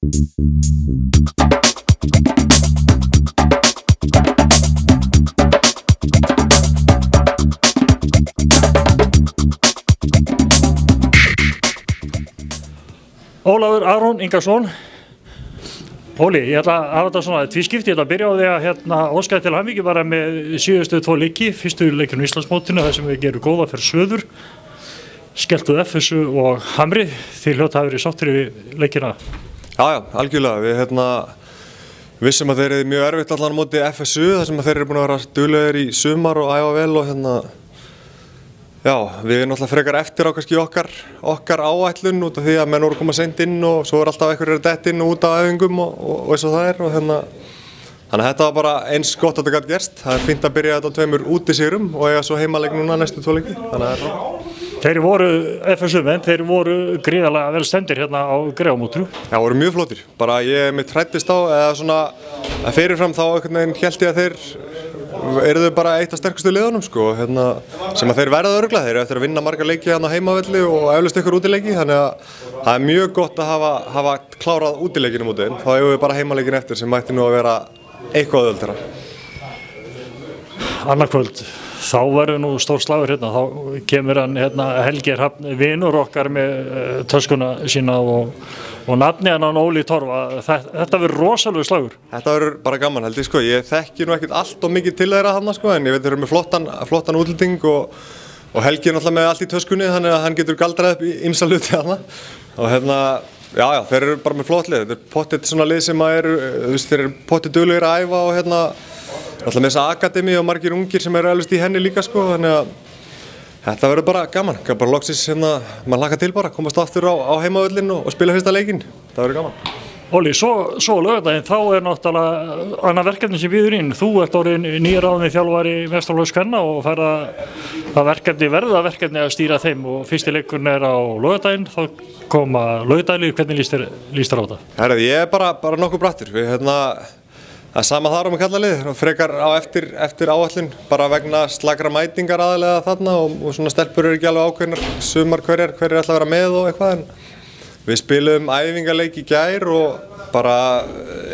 Ólafur Aron Ingarsson. Óli, ég ætla að hafa þetta svona tvískipti. Ég ætla að byrja á því að óska til hamingju bara með síðustu 2 leiki. Fyrstu leikinu í Íslandsmótinu, þar sem við gerum góða fyrir söður. Skelltuð FSU og Hamri. Þið hljóta hafa verið sáttir við leikina. Já, algjörlega. Við vissum að þeir eru mjög erfitt allan á móti FSU, þar sem þeir eru búin að vera duglegir í sumar og æfa vel og já, við erum náttúrulega frekar eftir á kannski okkar áætlun út af því að menn voru að koma seint inn og svo er alltaf einhverjir dett inn og út af æfingum og eins og það er og þannig að þetta var bara eins gott að þetta gat gerst. Það er fínt að byrja þetta á 2 útisigrum og eiga svo heimaleik núna næstu 2 leiki, þannig að það er Þeir voru FSU-menn, þeir voru gríðarlega vel stendir hérna á Greifamótinu. Já, voru mjög flottir. Bara ég mitt hræddist á, eða svona fyrirfram þá einhvern veginn hélt ég að þeir eru bara eitt af sterkustu liðunum sko, sem að þeir verða örugglega. Þeir eru eftir að vinna marga leiki hérna á heimavelli og eflaust ykkur útileiki, þannig að það er mjög gott að hafa klárað útileikinu móti inn. Þá eigum við bara heimaleikin eftir sem mætti nú að vera eitthvað auðveldara. Annað kvöld. Þá verður nú stór slagur hérna, þá kemur hann Helgi Hrafn, vinur okkar með töskuna sína og nafni hann Óli Torfa. Þetta verður rosalega slagur. Þetta verður bara gaman held ég sko, ég þekki nú ekkert allt og mikið til þeirra þarna sko, en ég veit þeir eru með flottan útlending og Helgi er náttúrulega með allt í töskunni, þannig að hann getur galdrað upp í ýmsa hluti þarna. Og já, þeir eru bara með flott lið, þetta er pottet svona lið sem að þeir eru pottet duglegir að æfa og alltaf með þessa akademi og margir ungir sem eru eflaust í henni líka sko, þannig að þetta verður bara gaman. Bara loksins maður hlakka til bara, komast aftur á heimavöllin og spila fyrsta leikinn. Það verður gaman. Óli, svo laugardaginn, þá er náttúrulega annað verkefni sem býður inn. Þú ert orðinn nýráðinn þjálfari meistaraflokks kvenna og færð það verkefni að stýra þeim og fyrsti leikurinn er á laugardaginn, þá koma laugardaginn. Hvernig líst þér á þetta? Herra, ég er bara nokkuð brattur. Það er sama þar á með kallalið, frekar á eftir áætlun, bara vegna slagra mætingar aðalega þarna og svona stelpur eru ekki alveg ákveðnar sumar hverjir ætla að vera með og eitthvað. En við spilum æfingarleik í gær og bara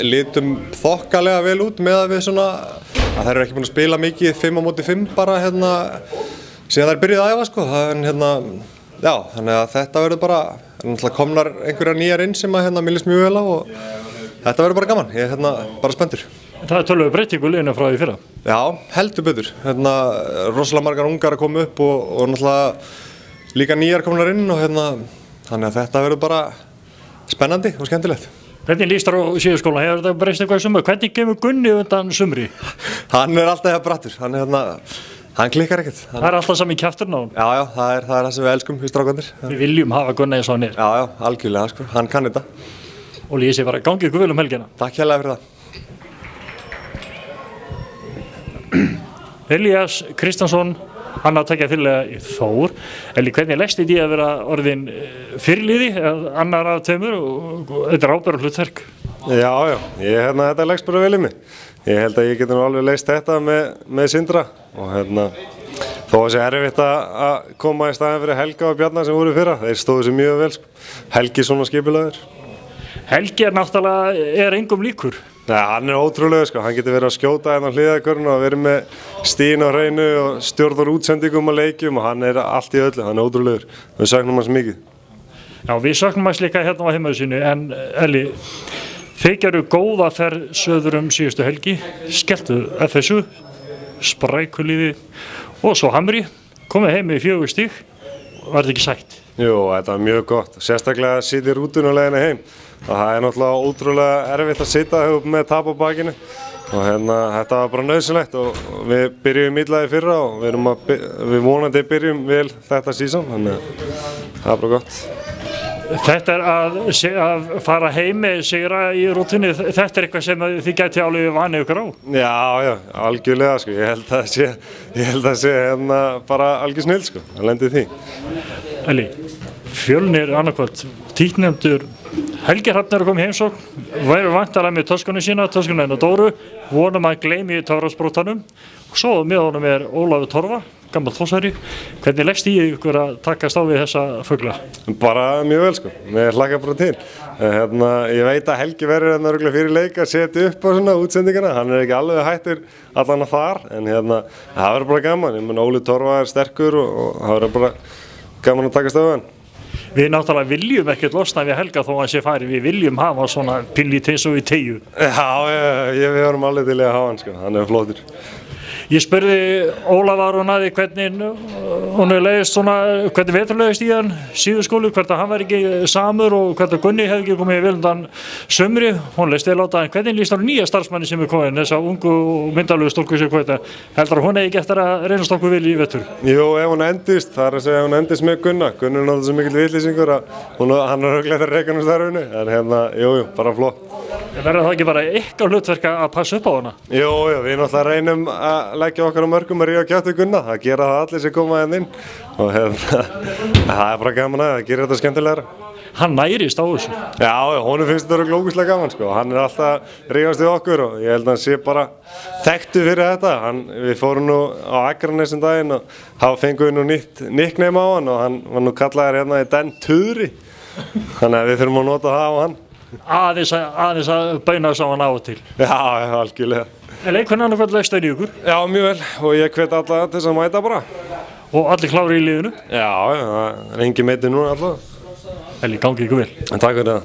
litum þokkalega vel út með að við svona, að þær eru ekki búin að spila mikið 5 á móti 5 bara síðan þær byrjuðu að æfa sko. Já, þannig að þetta verður bara, komnar einhverjar nýjar inn sem að mér líst mjög vel á og þetta verður bara gaman, ég er bara spenntur. Það er töluvert breytingu í liðinu frá því fyrra? Já, heldur betur. Rosalega margar ungar að koma upp og náttúrulega líka nýjar komnar inn og þannig að þetta verður bara spennandi og skemmtilegt. Hvernig líst þér á síðuskóla? Hefur þetta breyst eitthvað í sumar? Hvernig kemur Gunni undan sumri? Hann er alltaf brattur, hann klikkar ekkert. Það er alltaf sami kjafturinn á hann? Já, það er það sem við elskum, við strákarnir. Við viljum hafa Gunni eins og hann er. Já, algjörlega sko, hann kann þetta. Óli, ég sé bara gangið ykkur vel helgina. Takk hérlega fyrir það. Elías Kristjánsson, hann að taka fyrirlega í Þór. Eli, hvernig leggst þið í að vera orðin fyrirliði, annar af 2 og þetta er ábyrgð hlutverk? Já, þetta leggst bara vel í mig. Ég held að ég geti nú alveg leyst þetta með Sindra og þó að sé erfitt að koma í staðinn fyrir Helga og Bjarnar sem voru fyrra. Þeir stóðu sér mjög vel sko. Helgi svona skipulegur. Helgi náttúrulega engum líkur. Nei, hann er ótrúlega sko, hann getur verið að skjóta hérna á hliðarkörnu og verið með stíðin á hreinu og stjórnar útsendingum á leikjum og hann er allt í öllu, hann er ótrúlegur. Við söknum hans mikið. Já, við söknum hans líka hérna á heimaðu sínu, en Eli, þið gerðu góða ferð söður síðustu helgi, skelltu FSU, sprækulíði og svo Hamri, komið heim með 4 stig, var þetta ekki sætt? Jú, þetta var mjög gott, sérstaklega að sitja í rútunni á leiðinni heim. Það er náttúrulega ótrúlega erfitt að sitja með tap á bakinu og þetta var bara nauðsynlegt og við byrjum illa í fyrra og við vonandi byrjum vel þetta sísón, þannig að það er bara gott. Þetta er að fara heim með sigra í rútunni, þetta er eitthvað sem þið gæti alveg vanið ykkur á? Já, algjörlega sko, ég held að sé bara algjör snill sko, það lendir því. Eli, Fjölnir annarkvöld, títtnefndur Helgi Hrafn er að koma í heimsókn, væru væntanlega með töskunni sína, töskuna hennar Dóru, vonum að gleymi í töfrasbrotanum og svo með honum er Ólafur Torfa, gammal Þórsari. Hvernig leggst í ykkur að takast á við þessa fugla? Bara mjög vel sko, mér hlakka bara til. Ég veit að Helgi verður örugglega fyrir leik að setja upp á svona útsendingana, hann ekki alveg hættur allan að þar, en það verður bara gaman. Ég meina Óli Torfa sterkur og það verður bara gaman að takast á við hann. Við náttúrulega viljum ekkert losna við Helga þó að hann sé farið, við viljum hafa svona pínlítið eins og við Teigu. Já, við vorum alveg til að hafa hann sko, hann flottur. Ég spurði Ólafar og Naði hvernig hún leiðist svona, hvernig veturlegist í hann síðu skólu, hvernig hann var ekki samur og hvernig Gunni hefði ekki komið vel undan sömri, hún leist vel á það, en hvernig líst hann nýja starfsmanni sem komin, þessa ungu og myndalögu stúlku sem hvað heldur hún eigi eftir að reynast okkur vel í vetur? Jú, ef hún endist, það að segja ef hún endist með Gunna, Gunni náttúrulega svo mikill vitlýsingur að hann örugglega að reka starfinu, en jú, bara flott. Verður það ekki bara ykkar hlutverk að passa upp á hana? Jú, við náttúrulega reynum að leggja okkar á mörgum að ríða kjátt við Gunna, það gera það allir sem koma inn og það er bara gaman að það gerir þetta skemmtilegra. Hann nærist á þessu? Já, honum finnst þetta glókuslega gaman sko, hann er alltaf að ríðast við okkur og ég held að hann sé bara þekktu fyrir þetta. Við fórum nú á Akranes um daginn og þá fengum við nú nýtt nickname á hann og hann var nú kallaður hérna í Den Tuðri, þannig að við þurfum að nota það á hann. Aðeins að bauna þess á hann á og til. Já, algjörlega. En hvernig hann hvernig leggst það í ykkur? Já, mjög vel og ég hvet alla til þess að mæta bara. Og allir klári í liðinu? Já, það er engin meiti núna allavega. Helgi, gangi ykkur vel. Takk fyrir það.